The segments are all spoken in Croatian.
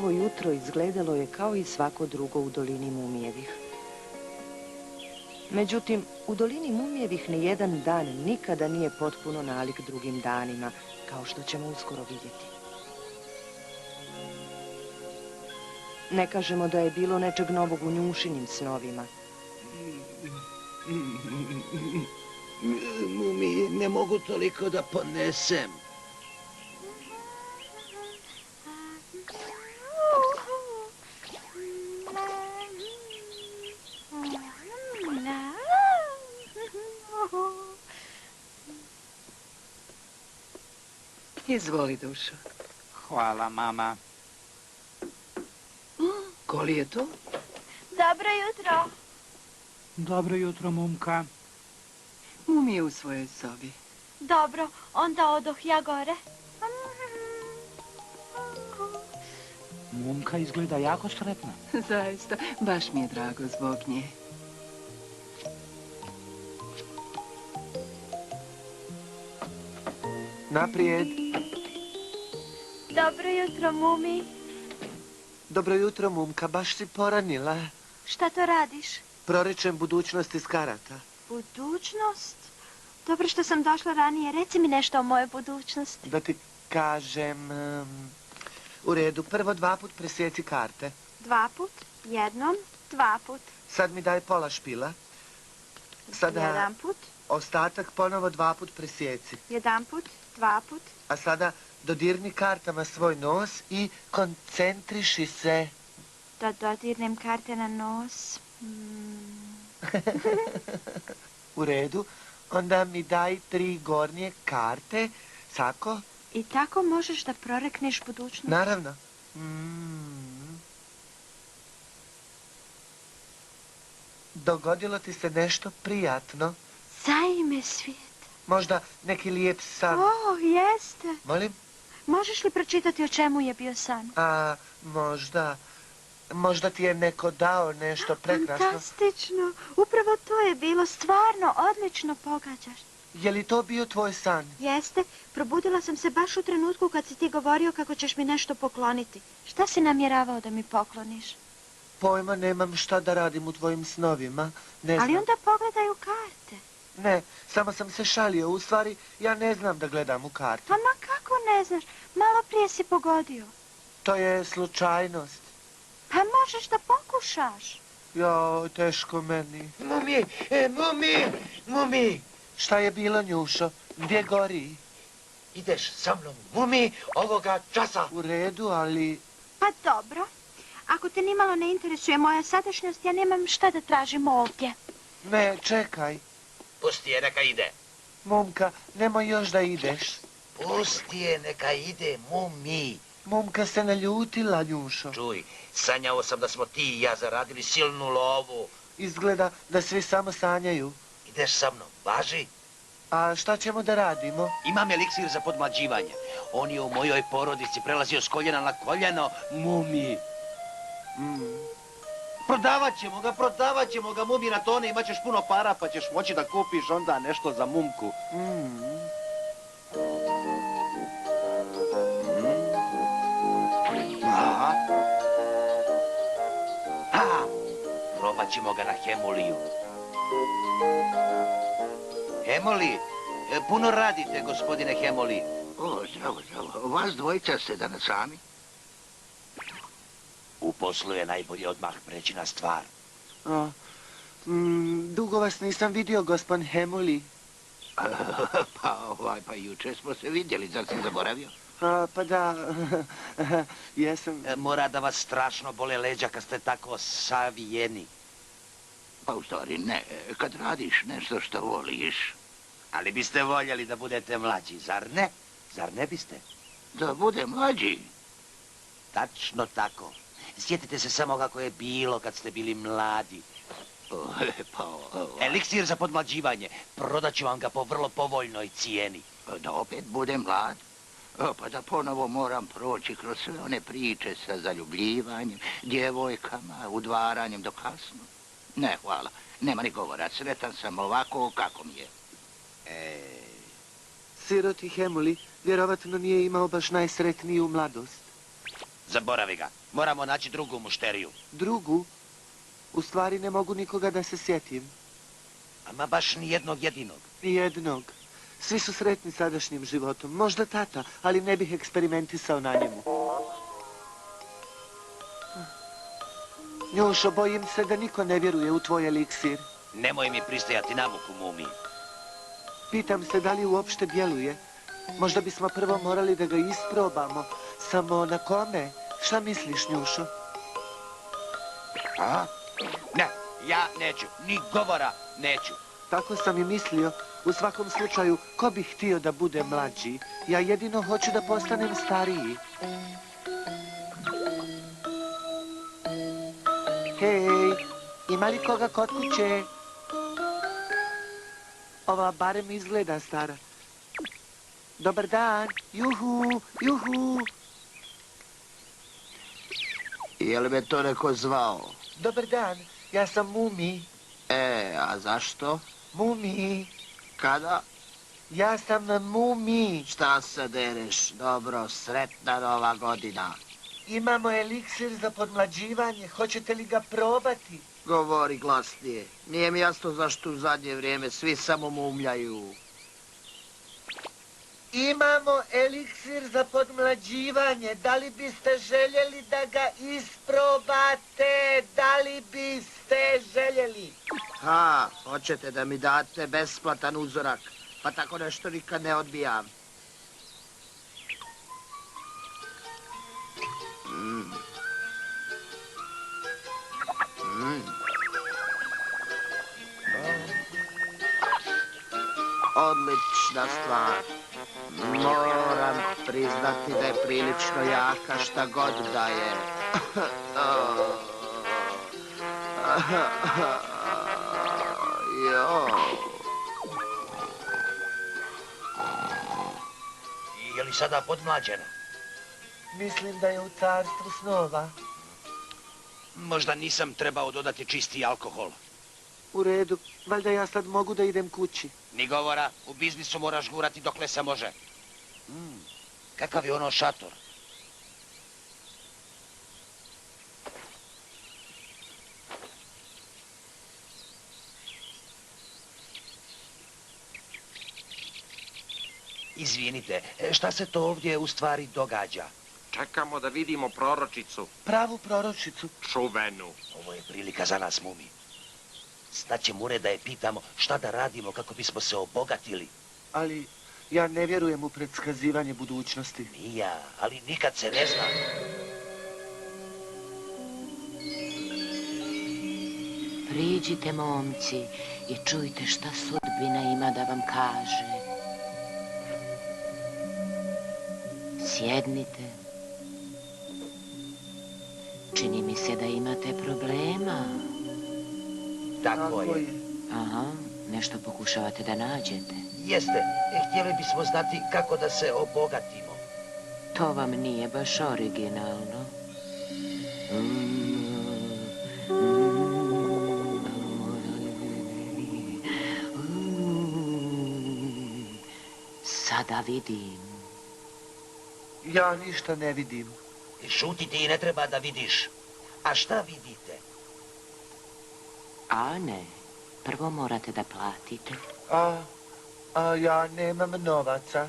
novo jutro izgledalo je kao i svako drugo u dolini Mumijevih. Međutim, u dolini Mumijevih ni jedan dan nikada nije potpuno nalik drugim danima, kao što ćemo uskoro vidjeti. Ne kažemo da je bilo nečeg novog u Njušinim snovima. Mumi, ne mogu toliko da ponesem. Izvoli, dušo. Hvala, mama. Ko li je to? Dobro jutro. Dobro jutro, Mumka. Mumi je u svojoj sobi. Dobro, onda odoh ja gore. Mumka izgleda jako sretna. Zaista, baš mi je drago zbog nje. Naprijed. Dobro jutro, Mumi. Dobro jutro, Mumka. Baš si poranila. Šta to radiš? Proričem budućnost iz karata. Budućnost? Dobro što sam došla ranije. Reci mi nešto o mojoj budućnosti. Da ti kažem... u redu, prvo 2 put presjeci karte. 2 put, jednom, 2 put. Sad mi daj pola špila. Sada 1 put, ostatak ponovo 2 put presjeci. 1 put, 2 put. A sada dodirni kartama svoj nos i koncentriši se. Da dodirnem karte na nos. U redu, onda mi daj 3 gornje karte. Sako? I tako možeš da prorekneš budućnost? Naravno. Dogodilo ti se nešto prijatno? Zajme svijeta. Možda neki lijep san? O, jeste. Molim? Možeš li pročitati o čemu je bio san? A, možda ti je neko dao nešto prekrasno. Fantastično. Upravo to je bilo. Stvarno, odlično pogađaš. Je li to bio tvoj san? Jeste. Probudila sam se baš u trenutku kad si ti govorio kako ćeš mi nešto pokloniti. Šta si namjeravao da mi pokloniš? Pojma nemam šta da radim u tvojim snovima. Ne znam. Ali onda pogledaj u karte. Ne, samo sam se šalio. U stvari, ja ne znam da gledam u karte. Pa ma kako ne znaš? Malo prije si pogodio. To je slučajnost. Pa možeš da pokušaš. Jo, teško meni. Mumi! Šta je bilo, Njušo? Gdje gori? Ideš sa mnom, Mumi, ovoga časa. U redu, ali... Pa dobro. Ako te nimalo ne interesuje moja sadašnjost, ja nemam šta da tražim ovdje. Ne, čekaj. Pusti je, neka ide. Mumka, nemoj još da ideš. Pusti je, neka ide, Mumi. Mumka se naljutila, Njušo. Čuj, sanjao sam da smo ti i ja zaradili silnu lovu. Izgleda da svi samo sanjaju. Ideš sa mnom, važi? A šta ćemo da radimo? Imam eliksir za podmlađivanje. On je u mojoj porodici prelazio s koljena na koljeno, Mumi. Prodavat ćemo ga, Mumi, na tone, imat ćeš puno para, pa ćeš moći da kupiš onda nešto za Mumku. Probat ćemo ga na Hemuliju. Hemuli, puno radite, gospodine Hemuli. O, zdravo. Vas dvojica ste danas sami? U poslu je najbolje odmah preći na stvar. Dugo vas nisam vidio, gospon Hemuli. Pa juče smo se vidjeli, zar si zaboravio? Pa da, jesam... Mora da vas strašno bole leđa kad ste tako savijeni. Pa u stvari ne, kad radiš nešto što voliš. Ali biste voljeli da budete mlađi, zar ne? Zar ne biste? Da bude mlađi? Tačno tako. Sjetite se samo kako je bilo kad ste bili mladi. Eliksir za podmlađivanje. Prodat ću vam ga po vrlo povoljnoj cijeni. Da opet budem mlad? Pa da ponovo moram proći kroz sve one priče sa zaljubljivanjem, djevojkama, udvaranjem do kasno. Ne, hvala. Nema ni govora. Sretan sam ovako kako mi je. Siroti Hemuli vjerovatno nije imao baš najsretniju mladost. Zaboravi ga. Moramo naći drugu mušteriju. Drugu? U stvari ne mogu nikoga da se sjetim. Ama baš ni jednog jedinog. Nijednog. Svi su sretni sadašnjim životom. Možda tata, ali ne bih eksperimentisao na njemu. Njušo, bojim se da niko ne vjeruje u tvoj eliksir. Nemoj mi pristajati na muku, Mumi. Pitam se da li uopšte djeluje. Možda bismo prvo morali da ga isprobamo. Samo na kome? Šta misliš, Njušo? A? Ne, ja neću. Ni govora neću. Tako sam i mislio. U svakom slučaju, ko bi htio da bude mlađi? Ja jedino hoću da postanem stariji. Hej, ima li koga kod kuće? Ova barem izgleda stara. Dobar dan, juhu, juhu. Je li me to neko zvao? Dobar dan, ja sam Mumi. A zašto? Mumi, Kada? ja sam Mumi. Šta se dereš? Dobro, sretna nova godina. Imamo eliksir za podmlađivanje, hoćete li ga probati? Govori glasnije. Nije mi jasno zašto u zadnje vrijeme svi samo mumljaju. Imamo eliksir za podmlađivanje, da li biste željeli da ga isprobate? Da li biste željeli? Ha, hoćete da mi date besplatan uzorak, pa tako nešto nikad ne odbijam. Odlična stvar. Moram priznati da je prilično jaka šta god da je. Je li sada podmlađena? Mislim da je u carstvu snova. Možda nisam trebao dodati čisti alkohol. U redu, valjda ja sad mogu da idem kući. Ni govora, u biznisu moraš gurati dokle se može. Kakav je ono šator? Izvinite, šta se to ovdje u stvari događa? Čekamo da vidimo proročicu. Pravu proročicu. Čuvenu. Ovo je prilika za nas, Mumi. Staćemo ured da je pitamo šta da radimo kako bismo se obogatili. Ali ja ne vjerujem u predskazivanje budućnosti. Ni ja, ali nikad se ne zna. Priđite, momci, i čujte šta sudbina ima da vam kaže. Sjednite. Čini mi se da imate problema. Tako je. Aha, nešto pokušavate da nađete. Jeste, htjeli bismo znati kako da se obogatimo. To vam nije baš originalno. Sada vidim. Ja ništa ne vidim. Šuti ti i ne treba da vidiš. A šta vidite? A ne, prvo morate da platite. A ja nemam novaca.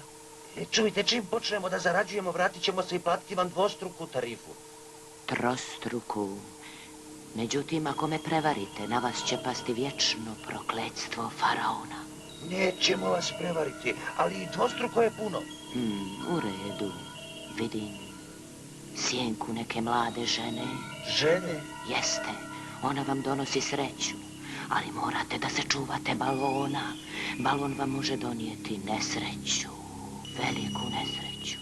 Čujte, čim počnemo da zarađujemo, vratit ćemo se i platiti vam dvostruku tarifu. Trostruku. Međutim, ako me prevarite, na vas će pasti vječno prokletstvo faraona. Nećemo vas prevariti, ali dvostruko je puno. U redu. Vidim sjenku neke mlade žene. Žene? Jeste, ona vam donosi sreću, ali morate da se čuvate balona. Balon vam može donijeti nesreću, veliku nesreću.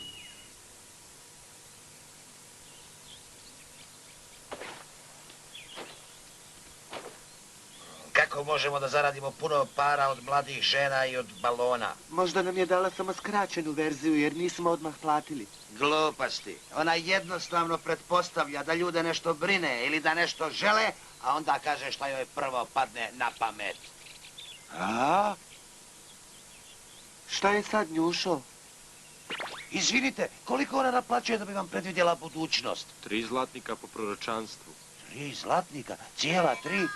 Kako možemo da zaradimo puno para od mladih žena i od balona? Možda nam je dala samo skraćenu verziju jer nismo odmah platili. Gluposti. Ona jednostavno pretpostavlja da ljude nešto brine ili da nešto žele, a onda kaže šta joj prvo padne na pamet. A? Šta je sad, Njušo? Izvinite, koliko ona naplaćuje da bi vam predvidjela budućnost? 3 zlatnika po proročanstvu. 3 zlatnika? Cijela 3?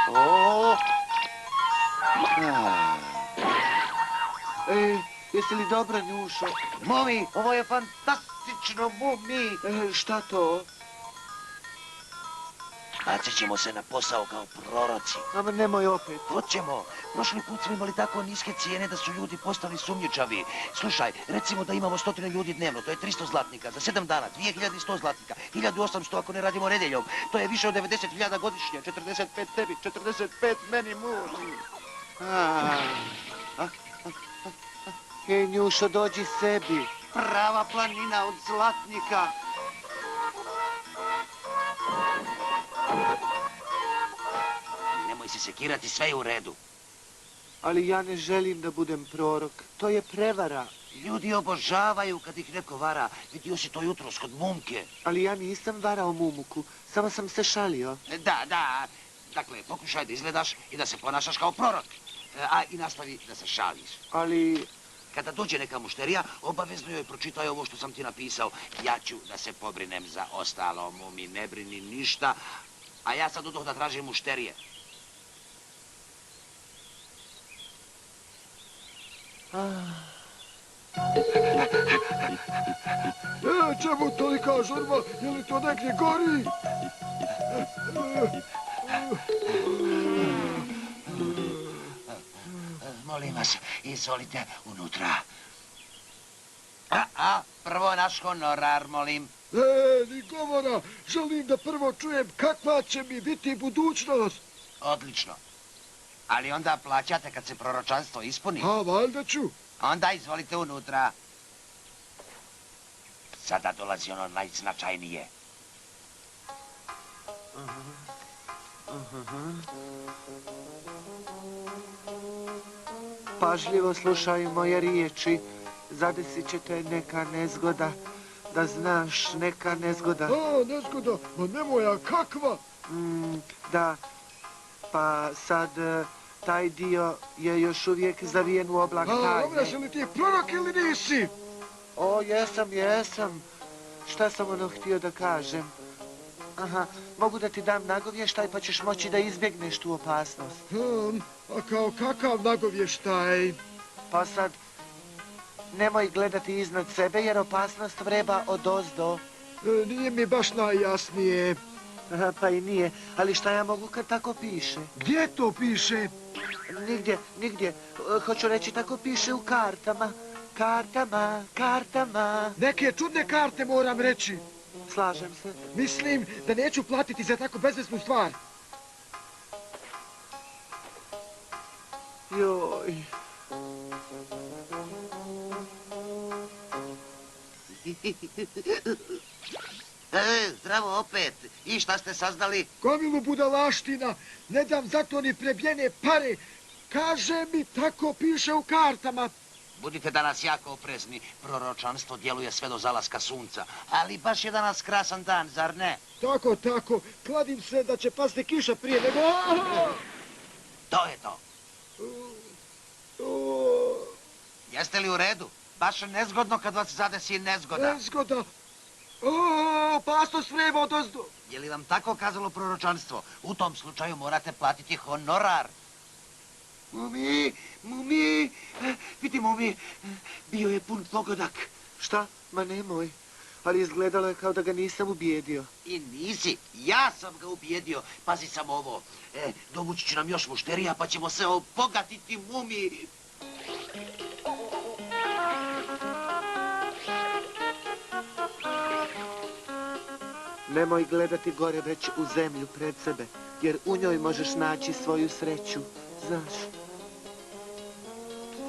O! Jesi li dobra, Njušo? Mumi, ovo je fantastično, Mumi! Šta to? Bacit ćemo se na posao kao proroci. Ama nemoj opet. Hoćemo. Prošli put smo imali tako niske cijene da su ljudi postali sumnjičavi. Slušaj, recimo da imamo 100 ljudi dnevno, to je 300 zlatnika. Za 7 dana, 2100 zlatnika, 1800 ako ne radimo nedjeljom. To je više od 90.000 godišnje. 45 tebi, 45 meni, Mumi. Hej, Njušo, dođi sebi. Prava planina od zlatnika. Nemoj se sekirati, sve je u redu. Ali ja ne želim da budem prorok. To je prevara. Ljudi obožavaju kad ih neko vara. Vidio si to jutros kod Mumke. Ali ja nisam varao Mumuku. Samo sam se šalio. Da. Dakle, pokušaj da izgledaš i da se ponašaš kao prorok. A i nastavi da se šališ. Ali... Kada dođe neka mušterija, obavezno joj pročitaj ovo što sam ti napisao. Ja ću da se pobrinem za ostalo, Mumi, ne brini ništa. A ja sad odoh da tražim mušterije. Čemu tolika žurba? Je li to negdje gori? Molim vas, izvolite unutra. Prvo naš honorar, molim. Ni govora. Želim da prvo čujem kakva će mi biti budućnost. Odlično. Ali onda plaćate kad se proročanstvo ispuni. A, valjda ću. Onda izvolite unutra. Sada dolazi ono najznačajnije. Pažljivo slušaj moje riječi. Zadesit će te neka nezgoda. Da znaš, neka nezgoda. Nezgoda? Ma nemoj, a kakva? Da, pa sad taj dio je još uvijek zavijen u oblak tajne. Dobro, jesi li ti prorok ili nisi? O, jesam. Šta sam ono htio da kažem? Aha, mogu da ti dam nagovještaj pa ćeš moći da izbjegneš tu opasnost. A kao kakav nagovještaj? Pa sad, nemoj gledati iznad sebe jer opasnost vreba odozdo. Nije mi baš najjasnije. Pa i nije, ali šta ja mogu kad tako piše? Gdje to piše? Nigdje. Hoću reći, tako piše u kartama. Kartama. Neke čudne karte moram reći. Slažem se. Mislim da neću platiti za tako bezveznu stvar. Joj. Zdravo opet. I šta ste saznali? Gomilu budalaština. Ne dam zato ni prebijene pare. Kaže mi, tako piše u kartama. Budite danas jako oprezni. Proročanstvo djeluje sve do zalaska sunca. Ali baš je danas krasan dan, zar ne? Tako. Kladim se da će pasti kiša prije nego... To je to. Jeste li u redu? Baš nezgodno kad vas zadesi nezgoda. Nezgoda? Opasnost vreba odozdo. Je li vam tako kazalo proročanstvo? U tom slučaju morate platiti honorar. Mumi, vidi Mumi, bio je pun pogodak. Šta? Ma nemoj. Ali izgledalo je kao da ga nisam ubijedio. I nisi, ja sam ga ubijedio. Pazi samo ovo. Dovući će nam još mušterija pa ćemo se obogatiti, Mumi. Nemoj gledati gore već u zemlju pred sebe, jer u njoj možeš naći svoju sreću, znaš.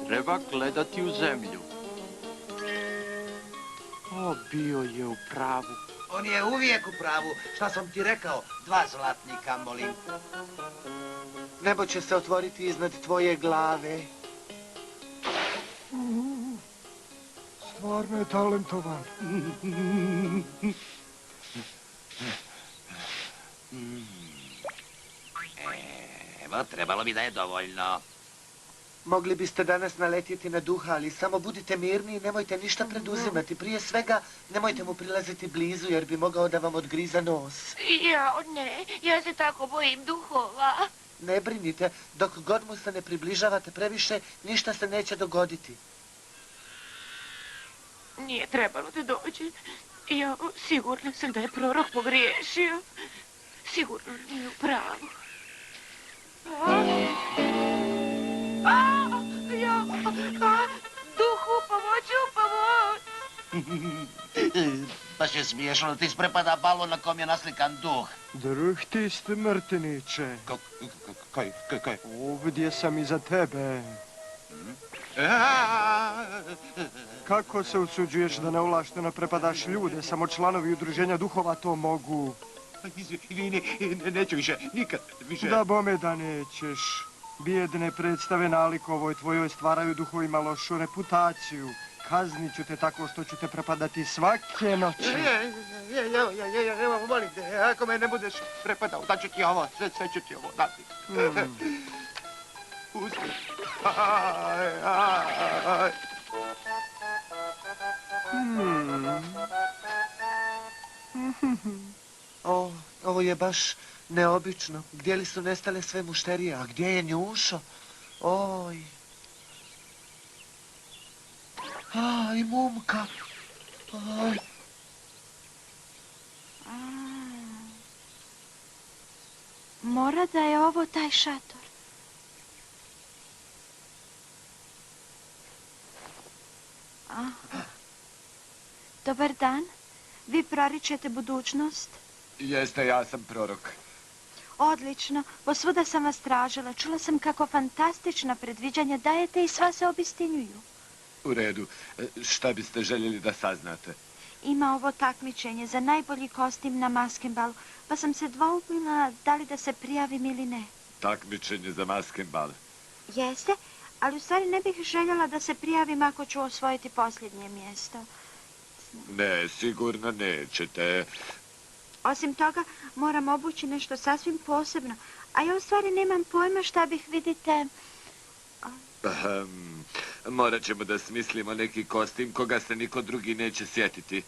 Treba gledati u zemlju. O, bio je u pravu. On je uvijek u pravu. Šta sam ti rekao? 2 zlatnika, molim. Nebo će se otvoriti iznad tvoje glave. Stvarno je talentovan. Evo, trebalo bi da je dovoljno. Mogli biste danas naletjeti na duha, ali samo budite mirni i nemojte ništa preduzimati. Prije svega, nemojte mu prilaziti blizu, jer bi mogao da vam odgriza nos. Ne, ja se tako bojim duhova. Ne brinite, dok god mu se ne približavate previše, ništa se neće dogoditi. Nije trebalo da dođe. Ja sigurna sam da je prorok pogriješio. Sigurno nije u pravu. Duhu, pomoć! Baš je smiješno da ti isprepada balon na kom je naslikan duh. Druh ti smrtniče. Kaj? Ovdje sam iza tebe. Kako se usuđuješ da neovlašteno prepadaš ljude? Samo članovi udruženja duhova to mogu. Izvini, neću više, nikad više. Da bome da nećeš. Bijedne predstave nalik ovoj tvojoj stvaraju duhovima lošu reputaciju. Kaznit ću te tako što ću te prepadati svake noći. Evo, molim te, ako me ne budeš prepadao, daću ti ovo, sve ću ti ovo dati. Uzmi. Ovo je baš neobično. Gdje li su nestale sve mušterije? A gdje je Njušo? Oj. I Mumka. Oj. Mora da je ovo taj šator. Dobar dan. Vi proričete budućnost? Jeste, ja sam prorok. Odlično. Posvuda sam vas tražila. Čula sam kako fantastična predviđanja dajete i sva se obistinjuju. U redu. Šta biste željeli da saznate? Ima ovo takmičenje za najbolji kostim na maskenbalu, pa sam se dvoumila da li da se prijavim ili ne. Takmičenje za maskenbal. Jeste, ali u stvari ne bih željela da se prijavim ako ću osvojiti posljednje mjesto. Ne, sigurno nećete. Osim toga, moram obući nešto sasvim posebno, a ja u stvari nemam pojma šta bih, vidite... Morat ćemo da smislimo neki kostim koga se niko drugi neće sjetiti.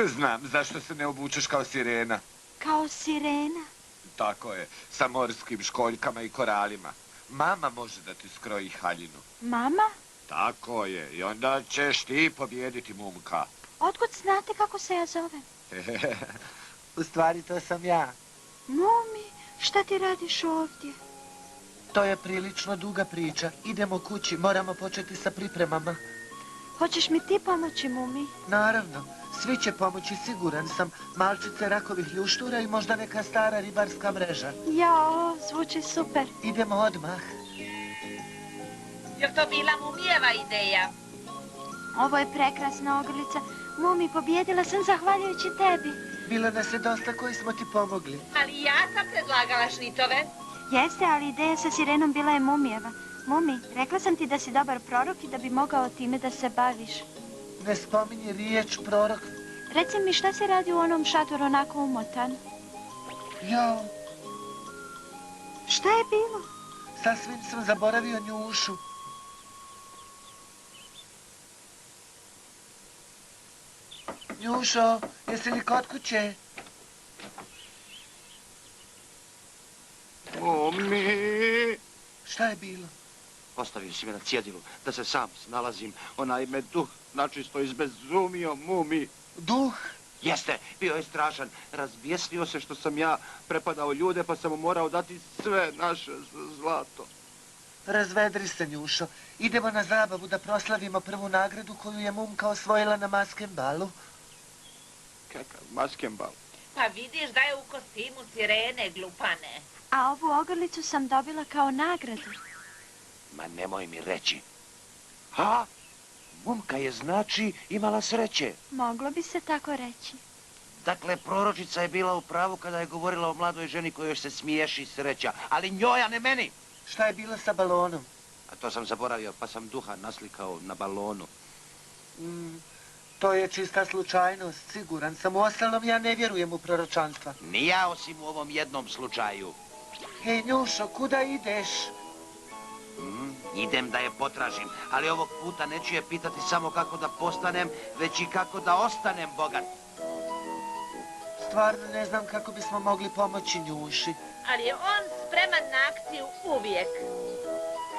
Znam, zašto se ne obučeš kao sirena? Kao sirena? Tako je, sa morskim školjkama i koralima. Mama može da ti skroji haljinu. Mama? Tako je, i onda ćeš ti pobijediti Mumka. Otkud znate kako se ja zovem? U stvari to sam ja. Mumi, šta ti radiš ovdje? To je prilično duga priča. Idemo kući, moramo početi sa pripremama. Hoćeš mi ti pomoći, Mumi? Naravno, svi će pomoći, siguran sam. Malčice rakovih ljuštura i možda neka stara ribarska mreža. Jao, zvuči super. Idemo odmah. Je to bila Mumijeva ideja? Ovo je prekrasna ogrlica. Mumi, pobjedila sam zahvaljujući tebi. Bilo nas je dosta koji smo ti pomogli. Ali ja sam predlagala šnitove. Jeste, ali ideja sa sirenom bila je Mumijeva. Mumi, rekla sam ti da si dobar prorok i da bi mogao time da se baviš. Ne spominji riječ prorok. Reci mi šta se radi u onom šatoru onako umotan? Jao. Šta je bilo? Sasvim sam zaboravio Njušu. Njušo, jesi li kod kuće? Mumi! Šta je bilo? Ostavio si me na cjedilu, da se sam snalazim. Onaj me duh načisto izbezumio, Mumi. Duh? Jeste, bio je strašan. Razbjesnio se što sam ja prepadao ljude, pa sam mu morao dati sve naše zlato. Razvedri se, Njušo. Idemo na zabavu da proslavimo prvu nagradu koju je Mumka osvojila na maskenbalu. Kakav maskenbal? Pa vidiš da je u kostimu sirene, glupane. A ovu ogrlicu sam dobila kao nagradu. Ma nemoj mi reći. Ha? Mumka je znači imala sreće. Moglo bi se tako reći. Dakle, proročica je bila u pravu kada je govorila o mladoj ženi kojoj se smiješi sreća. Ali njoj, a ne meni. Šta je bilo sa balonom? A to sam zaboravio, pa sam duha naslikao na balonu. To je čista slučajnost, siguran sam. Uostalom, ja ne vjerujem u proročanstva. Ni ja, osim u ovom jednom slučaju. Hej, Njušo, kuda ideš? Idem da je potražim, ali ovog puta neću je pitati samo kako da postanem, već i kako da ostanem bogat. Stvarno ne znam kako bismo mogli pomoći Njuši. Ali je on spreman na akciju uvijek.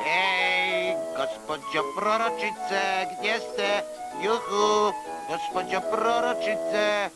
Hej, gospođo proročice, gdje ste? Juhu, gospođo proročice.